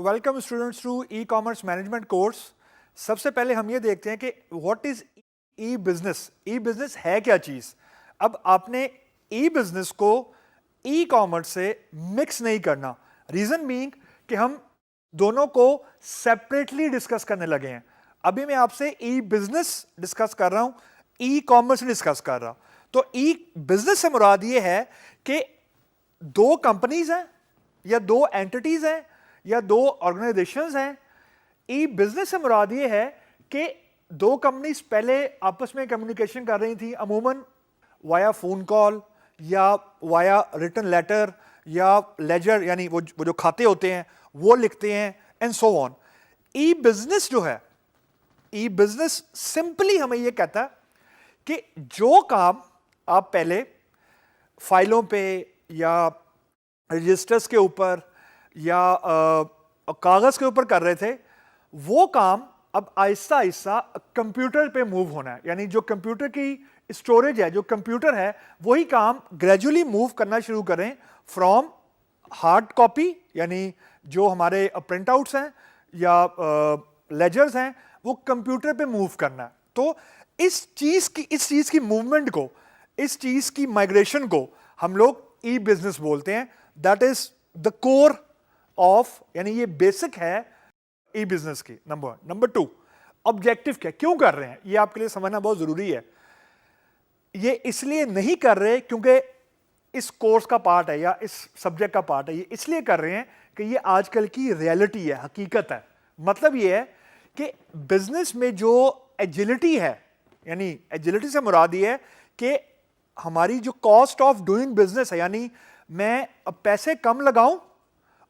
تو welcome students to e commerce management course. سب سے پہلے ہم یہ دیکھتے ہیں کہ what is e business. E business ہے کیا چیز. اب آپ نے ای بزنس کو ای کامرس سے مکس نہیں کرنا. ریزن بینگ کہ ہم دونوں کو سیپریٹلی ڈسکس کرنے لگے ہیں. ابھی میں آپ سے ای بزنس ڈسکس کر رہا ہوں, ای کامرس ڈسکس کر رہا ہوں. تو ای بزنس سے مراد یہ ہے کہ دو کمپنیز ہیں یا دو اینٹیز ہیں یا دو آرگنائزیشنز ہیں. ای بزنس سے مراد یہ ہے کہ دو کمپنیز پہلے آپس میں کمیونیکیشن کر رہی تھیں, عموماً وایا فون کال یا وایا ریٹن لیٹر یا لیجر, یعنی وہ جو کھاتے ہوتے ہیں وہ لکھتے ہیں and so on. E business جو ہے, ای بزنس سمپلی ہمیں یہ کہتا ہے کہ جو کام آپ پہلے فائلوں پہ یا رجسٹرز کے اوپر یا کاغذ کے اوپر کر رہے تھے, وہ کام اب آہستہ آہستہ کمپیوٹر پہ موو ہونا ہے. یعنی جو کمپیوٹر کی اسٹوریج ہے, جو کمپیوٹر ہے, وہی کام گریجولی موو کرنا شروع کریں فرام ہارڈ کاپی, یعنی جو ہمارے پرنٹ آؤٹس ہیں یا لیجرز ہیں وہ کمپیوٹر پہ موو کرنا ہے. تو اس چیز کی موومنٹ کو, اس چیز کی مائگریشن کو ہم لوگ ای بزنس بولتے ہیں. That is the cover of, یعنی یہ بیسک ہے ای بزنس کی. نمبر 2, آبجیکٹو کیا, کیوں کر رہے ہیں, یہ آپ کے لیے سمجھنا بہت ضروری ہے. یہ اس لیے نہیں کر رہے کیونکہ اس کورس کا پارٹ ہے یا اس سبجیکٹ کا پارٹ ہے, یہ اس لیے کر رہے ہیں کہ یہ آج کل کی ریئلٹی ہے, حقیقت ہے. مطلب یہ ہے کہ بزنس میں جو ایجلٹی ہے, یعنی ایجلٹی سے مراد یہ ہے کہ ہماری جو کاسٹ آف ڈوئنگ بزنس ہے, یعنی میں پیسے کم لگاؤں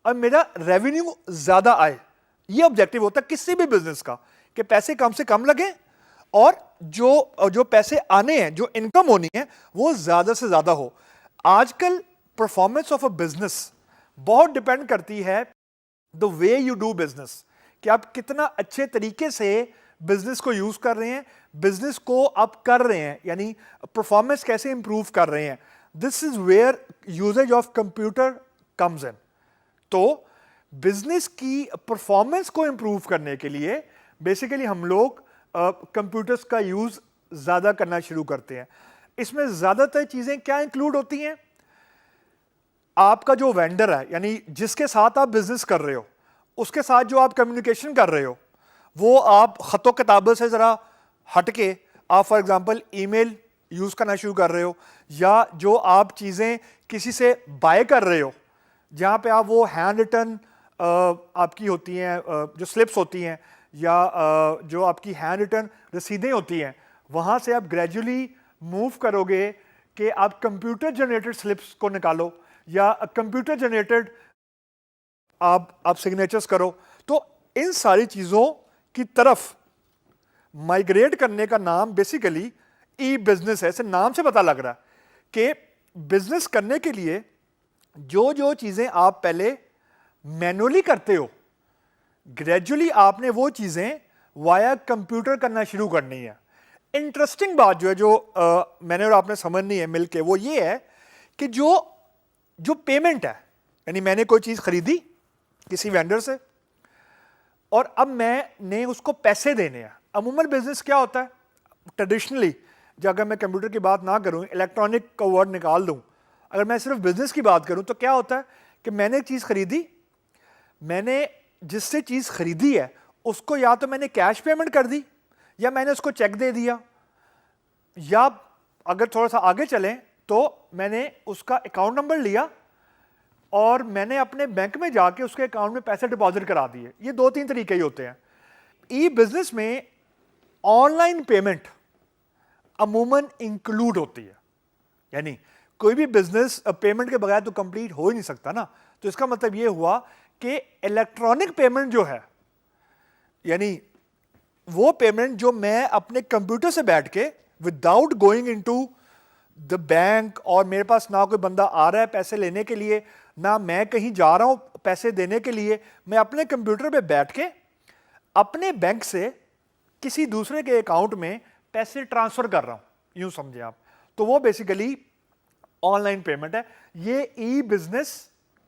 اور میرا ریونیو زیادہ آئے. یہ آبجیکٹو ہوتا ہے کسی بھی بزنس کا کہ پیسے کم سے کم لگیں اور جو پیسے آنے ہیں, جو انکم ہونی ہے, وہ زیادہ سے زیادہ ہو. آج کل پرفارمنس آف اے بزنس بہت ڈپینڈ کرتی ہے دا وے یو ڈو بزنس, کہ آپ کتنا اچھے طریقے سے بزنس کو یوز کر رہے ہیں, بزنس کو آپ کر رہے ہیں, یعنی پرفارمنس کیسے امپروو کر رہے ہیں. This is where usage of computer comes in. تو بزنس کی پرفارمنس کو امپروو کرنے کے لیے بیسیکلی ہم لوگ کمپیوٹرز کا یوز زیادہ کرنا شروع کرتے ہیں. اس میں زیادہ تر چیزیں کیا انکلوڈ ہوتی ہیں؟ آپ کا جو وینڈر ہے, یعنی جس کے ساتھ آپ بزنس کر رہے ہو, اس کے ساتھ جو آپ کمیونیکیشن کر رہے ہو, وہ آپ خط و کتابت سے ذرا ہٹ کے آپ for example email use کرنا شروع کر رہے ہو, یا جو آپ چیزیں کسی سے بائی کر رہے ہو جہاں پہ آپ وہ ہینڈ ریٹن آپ کی ہوتی ہیں, جو سلپس ہوتی ہیں یا جو آپ کی ہینڈ ریٹن رسیدیں ہوتی ہیں, وہاں سے آپ گریجولی موو کرو گے کہ آپ کمپیوٹر جنریٹڈ سلپس کو نکالو یا کمپیوٹر جنریٹڈ آپ سگنیچرز کرو. تو ان ساری چیزوں کی طرف مائگریٹ کرنے کا نام بیسیکلی ای بزنس ہے. اسے نام سے پتہ لگ رہا ہے کہ بزنس کرنے کے لیے جو چیزیں آپ پہلے مینولی کرتے ہو, گریجولی آپ نے وہ چیزیں وایا کمپیوٹر کرنا شروع کرنی ہے. انٹرسٹنگ بات جو ہے, جو میں نے اور آپ نے سمجھنی ہے مل کے, وہ یہ ہے کہ جو پیمنٹ ہے, یعنی میں نے کوئی چیز خریدی کسی وینڈر سے اور اب میں نے اس کو پیسے دینے ہیں. عموماً بزنس کیا ہوتا ہے ٹریڈیشنلی, اگر میں کمپیوٹر کی بات نہ کروں, الیکٹرانک کا ورڈ نکال دوں, اگر میں صرف بزنس کی بات کروں تو کیا ہوتا ہے کہ میں نے ایک چیز خریدی, میں نے جس سے چیز خریدی ہے اس کو یا تو میں نے کیش پیمنٹ کر دی یا میں نے اس کو چیک دے دیا, یا اگر تھوڑا سا آگے چلیں تو میں نے اس کا اکاؤنٹ نمبر لیا اور میں نے اپنے بینک میں جا کے اس کے اکاؤنٹ میں پیسے ڈپازٹ کرا دیے. یہ 2-3 طریقے ہی ہوتے ہیں. ای بزنس میں آن لائن پیمنٹ عموماً انکلوڈ ہوتی ہے, یعنی کوئی بھی بزنس پیمنٹ کے بغیر تو کمپلیٹ ہو ہی نہیں سکتا نا. تو اس کا مطلب یہ ہوا کہ الیکٹرانک پیمنٹ جو ہے, یعنی وہ پیمنٹ جو میں اپنے کمپیوٹر سے بیٹھ کے without going into the bank, اور میرے پاس نہ کوئی بندہ آ رہا ہے پیسے لینے کے لیے, نہ میں کہیں جا رہا ہوں پیسے دینے کے لیے, میں اپنے کمپیوٹر پہ بیٹھ کے اپنے بینک سے کسی دوسرے کے اکاؤنٹ میں پیسے ٹرانسفر کر رہا ہوں, یوں سمجھیں آپ. تو وہ بیسیکلی آن لائن پیمنٹ ہے. یہ ای بزنس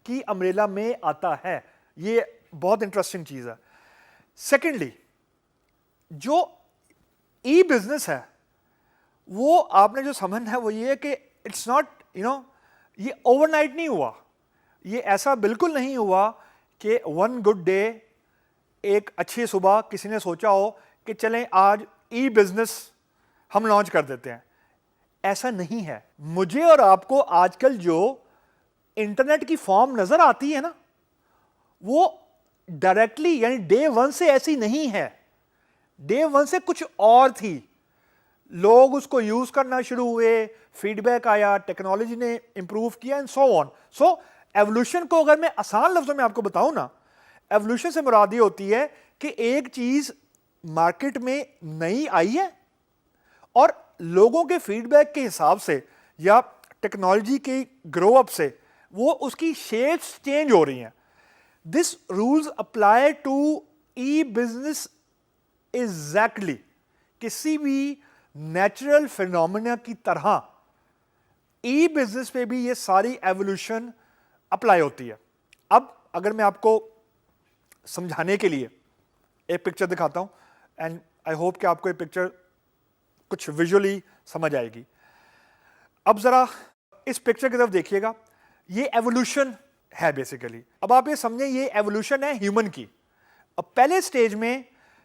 کی امبریلا میں آتا ہے. یہ بہت انٹرسٹنگ چیز ہے. سیکنڈلی جو ای بزنس ہے وہ آپ نے جو سمجھنا ہے وہ یہ ہے کہ اٹس ناٹ یہ اوور نائٹ نہیں ہوا. یہ ایسا بالکل نہیں ہوا کہ ون گڈ ڈے ایک اچھی صبح کسی نے سوچا ہو کہ چلیں آج ای بزنس ہم لانچ کر دیتے ہیں. ایسا نہیں ہے. مجھے اور آپ کو آج کل جو انٹرنیٹ کی فارم نظر آتی ہے نا وہ ڈائریکٹلی یعنی ڈے ون سے ایسی نہیں ہے. ڈے ون سے کچھ اور تھی. لوگ اس کو یوز کرنا شروع ہوئے, فیڈ بیک آیا, ٹیکنالوجی نے امپروو کیا and so on. So evolution کو اگر میں آسان لفظوں میں آپ کو بتاؤں نا, ایوولوشن سے مراد یہ ہوتی ہے کہ ایک چیز مارکیٹ میں نئی آئی ہے اور لوگوں کے فیڈ بیک کے حساب سے یا ٹیکنالوجی کے گرو اپ سے وہ اس کی شیپس چینج ہو رہی ہیں. This rules apply to e business exactly. کسی بھی نیچرل فینومینا کی طرح ای بزنس پہ بھی یہ ساری ایوولوشن اپلائی ہوتی ہے. اب اگر میں آپ کو سمجھانے کے لیے ایک پکچر دکھاتا ہوں اینڈ آئی ہوپ کہ آپ کو یہ پکچر کچھ ویژولی سمجھ آئے گی. اب ذرا اس پکچر کی طرف دیکھیے گا. یہ ایوولوشن ہے بیسیکلی. اب آپ یہ سمجھیں یہ ایوولوشن ہے ہیومن کی. اب پہلے سٹیج میں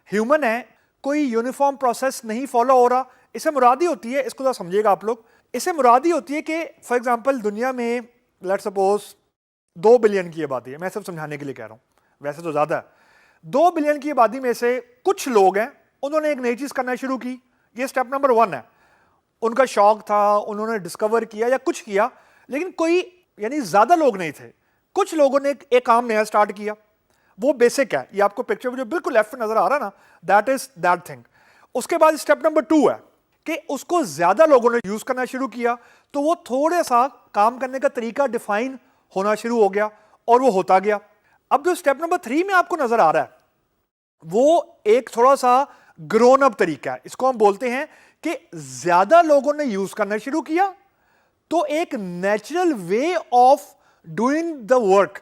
ہیومن ہے, کوئی یونیفارم پروسیس نہیں فالو ہو رہا. اسے مراد ہی ہوتی ہے, اس کو ذرا سمجھیے گا آپ لوگ, اسے مراد ہی ہوتی ہے کہ فار ایگزامپل دنیا میں لیٹ سپوز 2 بلین کی آبادی ہے. میں صرف سمجھانے کے لیے کہہ رہا ہوں, ویسے تو زیادہ ہے. 2 بلین کی آبادی میں سے کچھ لوگ ہیں انہوں نے ایک نئی چیز کرنا شروع کی. یہ اسٹیپ نمبر 1 ہے. ان کا شوق تھا, انہوں نے ڈسکور کیا یا کچھ کیا, لیکن کوئی یعنی زیادہ لوگ نہیں تھے. کچھ لوگوں نے ایک کام نیا اسٹارٹ کیا. وہ بیسک ہے, یہ آپ کو پکچر میں جو بالکل لیفٹ نظر آ رہا نا, دیٹ از دیٹ تھنگ. اس کے بعد اسٹیپ نمبر 2 ہے کہ اس کو زیادہ لوگوں نے یوز کرنا شروع کیا تو وہ تھوڑا سا کام کرنے کا طریقہ ڈیفائن ہونا شروع ہو گیا اور وہ ہوتا گیا. اب جو اسٹیپ نمبر 3 میں آپ کو نظر آ رہا ہے وہ ایک تھوڑا سا گرون اپ طریقہ ہے. اس کو ہم بولتے ہیں کہ زیادہ لوگوں نے یوز کرنا شروع کیا تو ایک natural way of doing the work,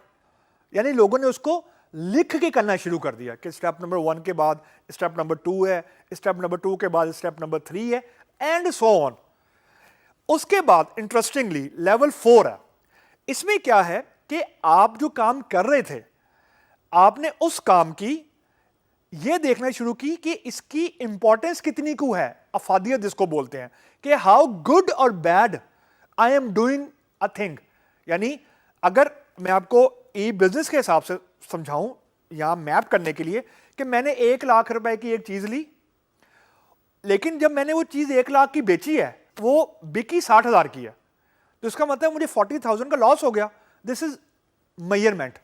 یعنی لوگوں نے اس کو لکھ کے کرنا شروع کر دیا کہ اسٹیپ نمبر 1 کے بعد اسٹیپ نمبر 2 ہے, اسٹیپ نمبر 2 کے بعد اسٹیپ نمبر 3 ہے اینڈ سو آن. اس کے بعد انٹرسٹنگلی لیول 4 ہے. اس میں کیا ہے کہ آپ جو کام کر رہے تھے آپ نے اس کام کی یہ دیکھنا شروع کی کہ اس کی امپورٹنس کتنی کو ہے, افادیت جس کو بولتے ہیں, کہ ہاؤ گڈ اور bad I am doing a thing. یعنی اگر میں آپ کو ای بزنس کے حساب سے سمجھاؤں یا میپ کرنے کے لیے کہ میں نے 1 لاکھ روپے کی ایک چیز لی, لیکن جب میں نے وہ چیز 1 لاکھ کی بیچی ہے وہ بکی 60,000 کی ہے, تو اس کا مطلب مجھے 40,000 کا لاس ہو گیا. دس از میئرمنٹ.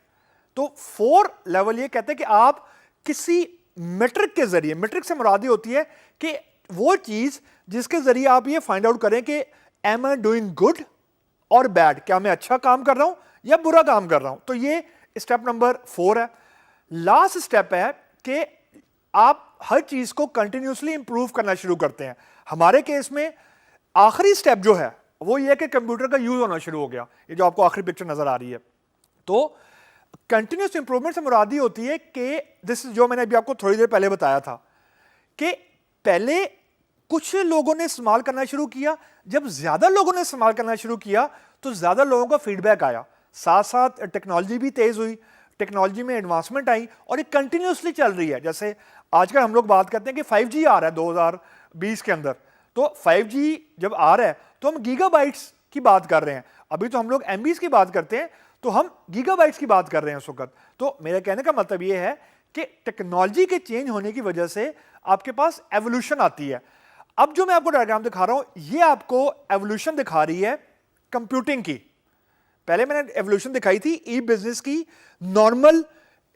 تو 4 لیول یہ کہتے ہیں کہ آپ کسی میٹرک کے ذریعے, میٹرک سے مراد یہ ہوتی ہے کہ وہ چیز جس کے ذریعے آپ یہ فائنڈ آؤٹ کریں کہ ایم آئی ڈوئنگ گڈ اور بیڈ, کیا میں اچھا کام کر رہا ہوں یا برا کام کر رہا ہوں. تو یہ اسٹیپ نمبر 4 ہے. لاسٹ اسٹیپ ہے کہ آپ ہر چیز کو کنٹینیوسلی امپروو کرنا شروع کرتے ہیں. ہمارے کیس میں آخری اسٹیپ جو ہے وہ یہ کہ کمپیوٹر کا یوز ہونا شروع ہو گیا. یہ جو آپ کو آخری پکچر نظر آ رہی ہے, تو کنٹینیوس امپروومنٹ سے مراد یہ ہوتی ہے کہ دس جو میں نے ابھی آپ کو تھوڑی دیر پہلے بتایا تھا کہ پہلے کچھ لوگوں نے استعمال کرنا شروع کیا, جب زیادہ لوگوں نے استعمال کرنا شروع کیا تو زیادہ لوگوں کا فیڈ بیک آیا, ساتھ ساتھ ٹیکنالوجی بھی تیز ہوئی, ٹیکنالوجی میں ایڈوانسمنٹ آئی اور یہ کنٹینیوسلی چل رہی ہے. جیسے آج کل ہم لوگ بات کرتے ہیں کہ 5G آ رہا ہے 2020 کے اندر, تو 5G جب آ رہا ہے تو ہم گیگا بائٹس کی بات کر رہے ہیں. ابھی تو ہم لوگ MBs کی بات کرتے ہیں, تو ہم گیگا بائٹس کی بات کر رہے ہیں اس وقت. تو میرے کہنے کا مطلب یہ ہے کہ ٹیکنالوجی کے چینج ہونے کی وجہ سے آپ کے پاس ایوولوشن آتی ہے. اب جو میں آپ کو ڈائیگرام دکھا رہا ہوں یہ آپ کو ایوولوشن دکھا رہی ہے کمپیوٹنگ کی. پہلے میں نے ایوولوشن دکھائی تھی ای بزنس کی نارمل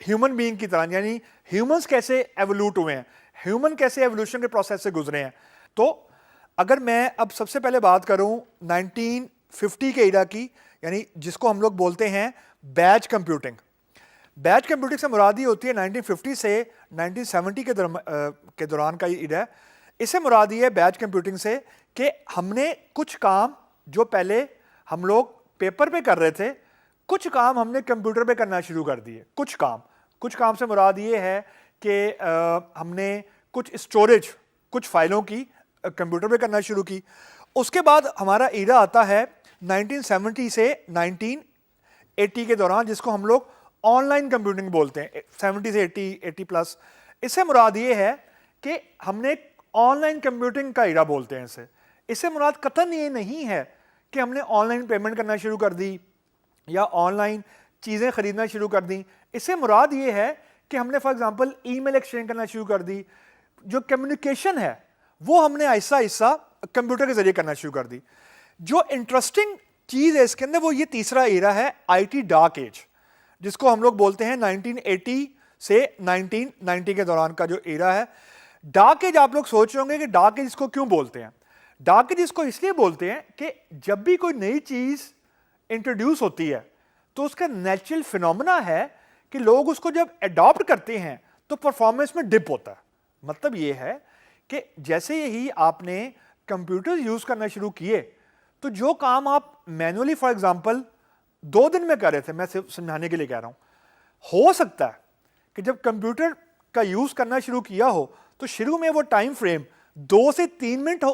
ہیومن بینگ کی طرح, یعنی ہیومنز کیسے ایوولوٹ ہوئے ہیں, ہیومن کیسے ایوولوشن کے پروسیس سے گزرے ہیں. تو اگر میں اب سب سے پہلے بات کروں 1950 کے ایرا کی, یعنی جس کو ہم لوگ بولتے ہیں بیچ کمپیوٹنگ. بیچ کمپیوٹنگ سے مراد یہ ہوتی ہے 1950 سے 1970 کے دوران کا یہ ایرا ہے. اس سے مراد یہ ہے بیچ کمپیوٹنگ سے کہ ہم نے کچھ کام جو پہلے ہم لوگ پیپر پہ کر رہے تھے, کچھ کام ہم نے کمپیوٹر پہ کرنا شروع کر دیے. کچھ کام کچھ کام سے مراد یہ ہے کہ ہم نے کچھ اسٹوریج کچھ فائلوں کی کمپیوٹر پہ کرنا شروع کی. اس کے بعد ہمارا ایرا آتا ہے 1970 سے 1980 کے دوران, جس کو ہم لوگ آن لائن کمپیوٹنگ بولتے ہیں. 70 سے 80 پلس. اس سے مراد یہ ہے کہ ہم نے آن لائن کمپیوٹنگ کا ایرا بولتے ہیں اسے. اس سے مراد قطعاً یہ نہیں ہے کہ ہم نے آن لائن پیمنٹ کرنا شروع کر دی یا آن لائن چیزیں خریدنا شروع کر دیں. اس سے مراد یہ ہے کہ ہم نے for example email exchange کرنا شروع کر دی. جو کمیونیکیشن ہے وہ ہم نے آہستہ آہستہ کمپیوٹر کے ذریعے کرنا شروع کر دی. جو انٹرسٹنگ چیز ہے اس کے اندر وہ یہ تیسرا ایرا ہے آئی ٹی ڈارک ایج, جس کو ہم لوگ بولتے ہیں 1980 سے 1990 کے دوران کا جو ایرا ہے. ڈارک ایج آپ لوگ سوچ رہے ہوں گے کہ ڈارک ایج اس کو کیوں بولتے ہیں. ڈارک ایج اس کو اس لیے بولتے ہیں کہ جب بھی کوئی نئی چیز انٹروڈیوس ہوتی ہے تو اس کا نیچرل فینومنا ہے کہ لوگ اس کو جب اڈاپٹ کرتے ہیں تو پرفارمنس میں ڈپ ہوتا ہے. مطلب یہ ہے کہ جیسے ہی آپ نے کمپیوٹر یوز کرنا شروع کیے تو جو کام آپ مینولی فار ایگزامپل 2 دن میں کر رہے تھے, میں صرف سمجھانے کے لیے کہہ رہا ہوں, ہو سکتا ہے کہ جب کمپیوٹر کا یوز کرنا شروع کیا ہو تو شروع میں وہ ٹائم فریم 2 سے 3 منٹ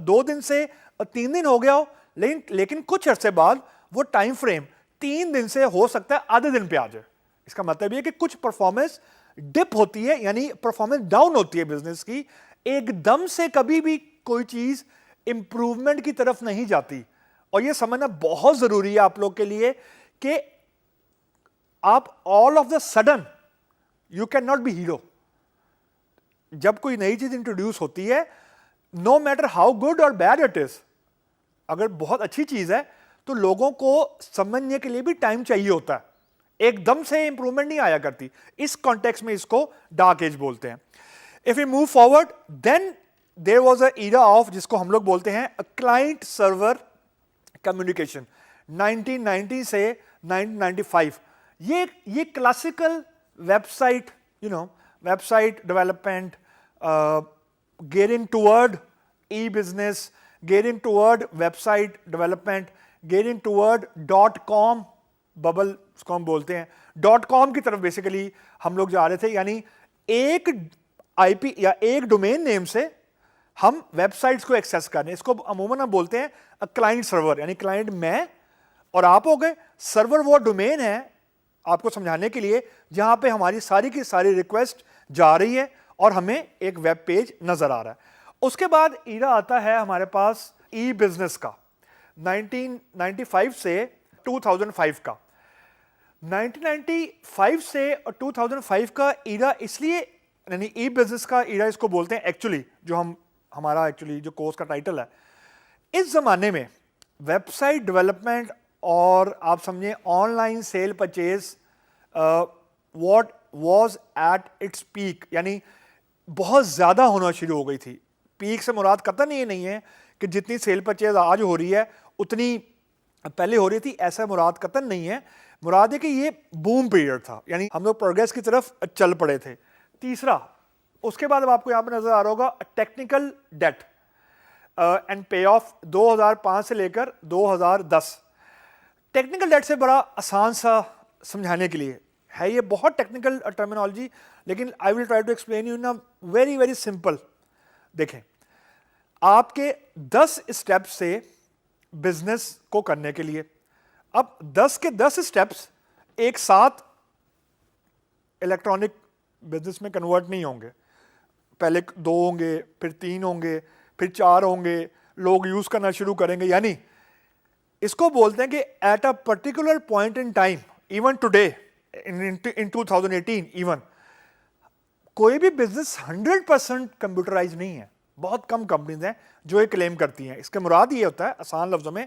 2 دن سے 3 دن ہو گیا ہو, لیکن کچھ عرصے بعد وہ ٹائم فریم 3 دن سے ہو سکتا ہے آدھے دن پہ آ جائے. اس کا مطلب یہ کہ کچھ پرفارمنس ڈپ ہوتی ہے, یعنی پرفارمنس ڈاؤن ہوتی ہے بزنس کی. ایک دم سے کبھی بھی کوئی چیز امپروومنٹ کی طرف نہیں جاتی. اور یہ سمجھنا بہت ضروری ہے آپ لوگ کے لیے کہ آپ all of the sudden you can not be hero. جب کوئی نئی چیز انٹروڈیوس ہوتی ہے, نو میٹر ہاؤ گڈ اور بیڈ اٹ از, اگر بہت اچھی چیز ہے تو لوگوں کو سمجھنے کے لیے بھی ٹائم چاہیے ہوتا ہے, ایک دم سے امپروومنٹ نہیں آیا کرتی. اس کانٹیکس میں اس کو ڈارک ایج بولتے ہیں. If we move forward, then there was an era of جس کو ہم لوگ بولتے ہیں client server communication 1990 سے 1995. یہ classical website website development, gearing toward e business, gearing toward website development, gearing toward .com bubble اس کو ہم بولتے ہیں. .com کی طرف بیسیکلی ہم لوگ جا رہے تھے, یعنی ایک آئی پی یا ایک ڈومین نیم سے ہم ویب سائٹس کو ایکسیس کرنے. اس کو عموماً ہم بولتے ہیں کلائنٹ سرور, یعنی کلائنٹ میں اور آپ ہو گئے. سرور وہ ڈومین ہے آپ کو سمجھانے کے لیے جہاں پہ ہماری ساری کی ساری ریکویسٹ جا رہی ہے اور ہمیں ایک ویب پیج نظر آ رہا ہے. اس کے بعد ایرا آتا ہے ہمارے پاس ای بزنس کا 1995 سے 2005 کا. 1995 سے 2005 کا ایرا اس لیے, یعنی ای بزنس کا ایرا اس کو بولتے ہیں ایکچولی, جو ہمارا ایکچولی جو کورس کا ٹائٹل ہے. اس زمانے میں ویب سائٹ ڈیولپمنٹ اور آپ سمجھیں online sale purchase what was at its peak, یعنی بہت زیادہ ہونا شروع ہو گئی تھی. پیک سے مراد قطعاً یہ نہیں ہے کہ جتنی سیل پرچیز آج ہو رہی ہے اتنی پہلے ہو رہی تھی, ایسا مراد قطعاً نہیں ہے. مراد ہے کہ یہ بوم پیریڈ تھا, یعنی ہم لوگ پروگریس کی طرف چل پڑے تھے. تیسرا, اس کے بعد اب آپ کو یہاں پہ نظر آ رہا ہوگا technical debt and pay off 2005 سے لے کر 2010. ٹیکنیکل ڈیٹ سے بڑا آسان سا سمجھانے کے لیے ہے, یہ بہت ٹیکنیکل ٹرمینالوجی, لیکن I will try to explain you in very very simple. دیکھیں, آپ کے 10 اسٹیپس سے بزنس کو کرنے کے لیے, اب 10 کے 10 اسٹیپس ایک ساتھ الیکٹرانک بزنس میں کنورٹ نہیں ہوں گے. پہلے 2 ہوں گے, پھر 3 ہوں گے, پھر 4 ہوں گے, لوگ یوز کرنا شروع کریں گے. یعنی اس کو بولتے ہیں کہ at a particular point in time, even today in 2018 even, کوئی بھی بزنس 100% کمپیوٹرائز نہیں ہے. بہت کم کمپنیز ہیں جو یہ کلیم کرتی ہیں. اس کا مراد یہ ہوتا ہے آسان لفظوں میں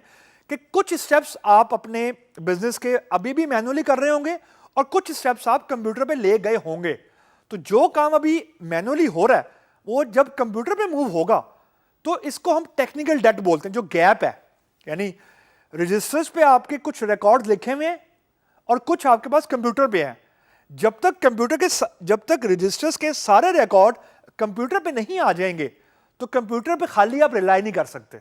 کہ کچھ اسٹیپس آپ اپنے بزنس کے ابھی بھی مینولی کر رہے ہوں گے اور کچھ اسٹیپس آپ کمپیوٹر پہ لے گئے ہوں گے. تو جو کام ابھی مینولی ہو رہا ہے وہ جب کمپیوٹر پہ موو ہوگا تو اس کو ہم ٹیکنیکل ڈیٹ بولتے ہیں, جو گیپ ہے. یعنی رجسٹرز پہ آپ کے کچھ ریکارڈ لکھے ہوئے ہیں اور کچھ آپ کے پاس کمپیوٹر پہ ہیں. جب تک رجسٹرز کے سارے ریکارڈ کمپیوٹر پہ نہیں آ جائیں گے تو کمپیوٹر پہ خالی آپ ریلائی نہیں کر سکتے.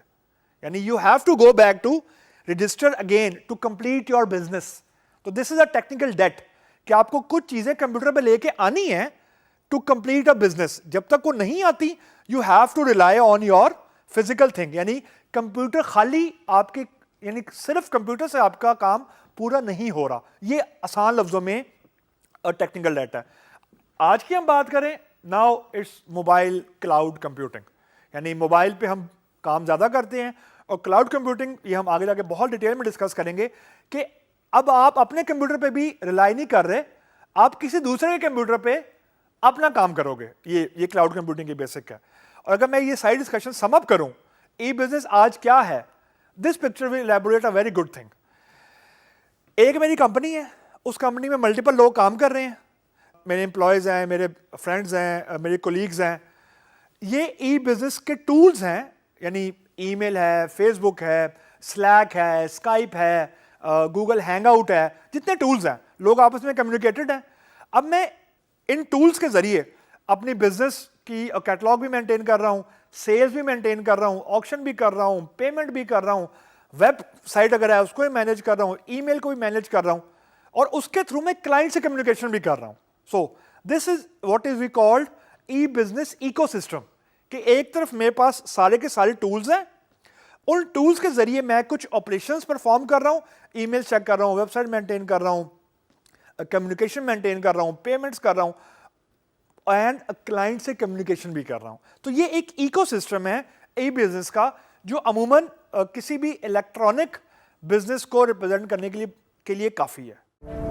یعنی you have to go back to register again to complete your business. تو this is a technical date کہ آپ کو کچھ چیزیں کمپیوٹر پہ لے کے آنی ہیں ٹو کمپلیٹ اے بزنس. جب تک وہ نہیں آتی you have to rely on your physical thing. یعنی کمپیوٹر خالی آپ کے یعنی صرف کمپیوٹر سے آپ کا کام پورا نہیں ہو رہا. یہ آسان لفظوں میں ٹیکنیکل ڈیٹا ہے. آج کی ہم بات کریں now it's mobile cloud computing. یعنی موبائل پہ ہم کام زیادہ کرتے ہیں اور کلاؤڈ کمپیوٹنگ یہ ہم آگے جا کے بہت ڈیٹیل میں ڈسکس کریں گے کہ اب آپ اپنے کمپیوٹر پہ بھی ریلائی نہیں کر رہے, آپ کسی دوسرے کے کمپیوٹر پہ اپنا کام کرو گے. یہ کلاؤڈ کمپیوٹنگ کی بیسک ہے. اور اگر میں یہ ساری ڈسکشن سم اپ کروں ای بزنس آج کیا ہے, this picture will elaborate a very good thing. ایک میری کمپنی ہے, اس کمپنی میں ملٹیپل لوگ کام کر رہے ہیں, میرے امپلائیز ہیں, میرے فرینڈز ہیں, میرے کولیگز ہیں. یہ ای بزنس کے ٹولز ہیں, یعنی ای میل ہے, فیس بک ہے, سلیک ہے, اسکائپ ہے, گوگل ہینگ آؤٹ ہے, جتنے ٹولز ہیں لوگ آپس میں کمیونیکیٹڈ ہیں. اب میں ان ٹولز کے ذریعے اپنی بزنس کی کیٹلاگ بھی مینٹین کر رہا ہوں, سیلز بھی مینٹین کر رہا ہوں, آکشن بھی کر رہا ہوں, پیمنٹ بھی کر رہا ہوں, ویب سائٹ اگر ہے اس کو بھی مینیج کر رہا ہوں, ای میل کو بھی مینیج کر رہا ہوں, اور اس کے تھرو میں کلائنٹ سے کمیونیکیشن بھی کر رہا ہوں. So this is what is we called e business ecosystem. کہ ایک طرف میرے پاس سارے کے سارے ٹولز ہیں, ان ٹولز کے ذریعے میں کچھ آپریشنز پرفارم کر رہا ہوں, ای میل چیک کر رہا ہوں, ویب سائٹ مینٹین کر رہا ہوں, کمیونیکیشن مینٹین کر رہا ہوں, پیمنٹس کر رہا ہوں, اینڈ کلائنٹ سے کمیونیکیشن بھی کر رہا ہوں. تو یہ ایک ایکو سسٹم ہے ای بزنس کا, جو عموماً کسی بھی الیکٹرانک بزنس کو ریپرزینٹ کرنے کے لیے کافی ہے.